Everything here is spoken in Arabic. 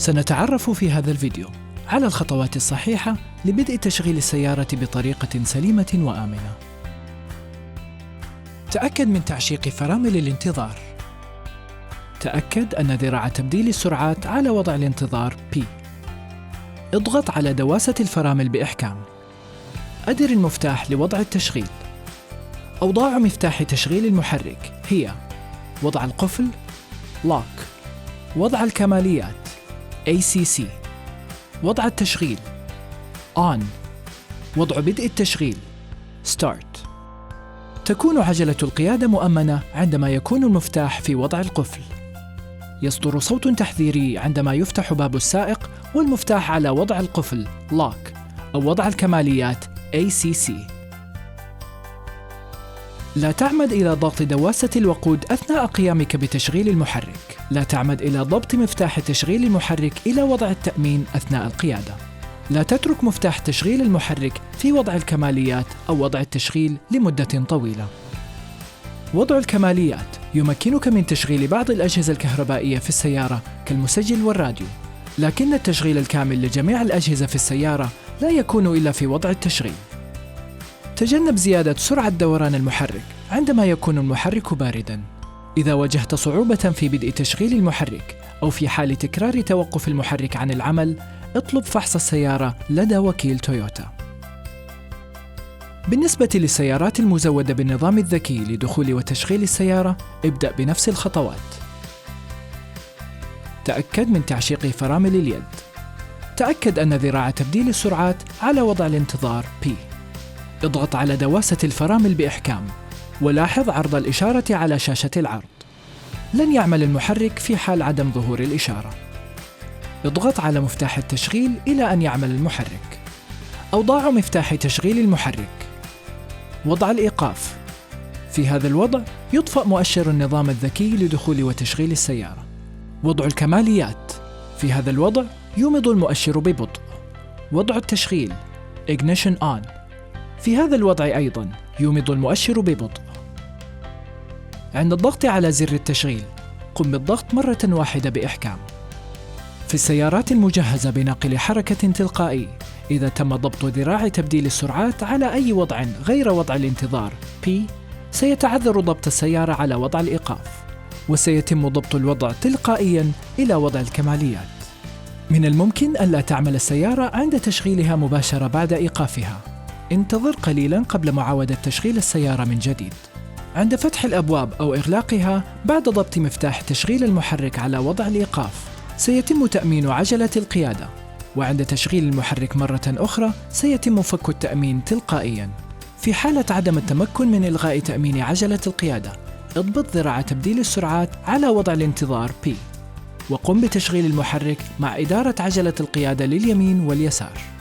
سنتعرف في هذا الفيديو على الخطوات الصحيحة لبدء تشغيل السيارة بطريقة سليمة وآمنة. تأكد من تعشيق فرامل الانتظار. تأكد أن ذراع تبديل السرعات على وضع الانتظار P. اضغط على دواسة الفرامل بإحكام. أدر المفتاح لوضع التشغيل. أوضاع مفتاح تشغيل المحرك هي: وضع القفل Lock، وضع الكماليات ACC، وضع التشغيل On، وضع بدء التشغيل Start. تكون عجلة القيادة مؤمنة عندما يكون المفتاح في وضع القفل. يصدر صوت تحذيري عندما يفتح باب السائق والمفتاح على وضع القفل Lock أو وضع الكماليات ACC. لا تعمد إلى ضغط دواسة الوقود أثناء قيامك بتشغيل المحرك. لا تعمد إلى ضبط مفتاح تشغيل المحرك إلى وضع التأمين أثناء القيادة. لا تترك مفتاح تشغيل المحرك في وضع الكماليات أو وضع التشغيل لمدة طويلة. وضع الكماليات يمكنك من تشغيل بعض الأجهزة الكهربائية في السيارة كالمسجل والراديو، لكن التشغيل الكامل لجميع الأجهزة في السيارة لا يكون إلا في وضع التشغيل. تجنب زيادة سرعة دوران المحرك عندما يكون المحرك بارداً. إذا واجهت صعوبة في بدء تشغيل المحرك أو في حال تكرار توقف المحرك عن العمل، اطلب فحص السيارة لدى وكيل تويوتا. بالنسبة للسيارات المزودة بالنظام الذكي لدخول وتشغيل السيارة، ابدأ بنفس الخطوات. تأكد من تعشيق فرامل اليد. تأكد أن ذراع تبديل السرعات على وضع الانتظار P. اضغط على دواسة الفرامل بإحكام، ولاحظ عرض الإشارة على شاشة العرض. لن يعمل المحرك في حال عدم ظهور الإشارة. اضغط على مفتاح التشغيل إلى أن يعمل المحرك. أوضاع مفتاح تشغيل المحرك: وضع الإيقاف. في هذا الوضع يطفأ مؤشر النظام الذكي لدخول وتشغيل السيارة. وضع الكماليات: في هذا الوضع يومض المؤشر ببطء. وضع التشغيل Ignition On. في هذا الوضع أيضاً يومض المؤشر ببطء. عند الضغط على زر التشغيل، قم بالضغط مرة واحدة بإحكام. في السيارات المجهزة بناقل حركة تلقائي، إذا تم ضبط ذراع تبديل السرعات على أي وضع غير وضع الانتظار P، سيتعذر ضبط السيارة على وضع الإيقاف، وسيتم ضبط الوضع تلقائياً إلى وضع الكماليات. من الممكن ألا تعمل السيارة عند تشغيلها مباشرة بعد إيقافها. انتظر قليلاً قبل معاودة تشغيل السيارة من جديد. عند فتح الأبواب أو إغلاقها بعد ضبط مفتاح تشغيل المحرك على وضع الإيقاف، سيتم تأمين عجلة القيادة، وعند تشغيل المحرك مرة أخرى سيتم فك التأمين تلقائياً. في حالة عدم التمكن من إلغاء تأمين عجلة القيادة، اضبط ذراع تبديل السرعات على وضع الانتظار P، وقم بتشغيل المحرك مع إدارة عجلة القيادة لليمين واليسار.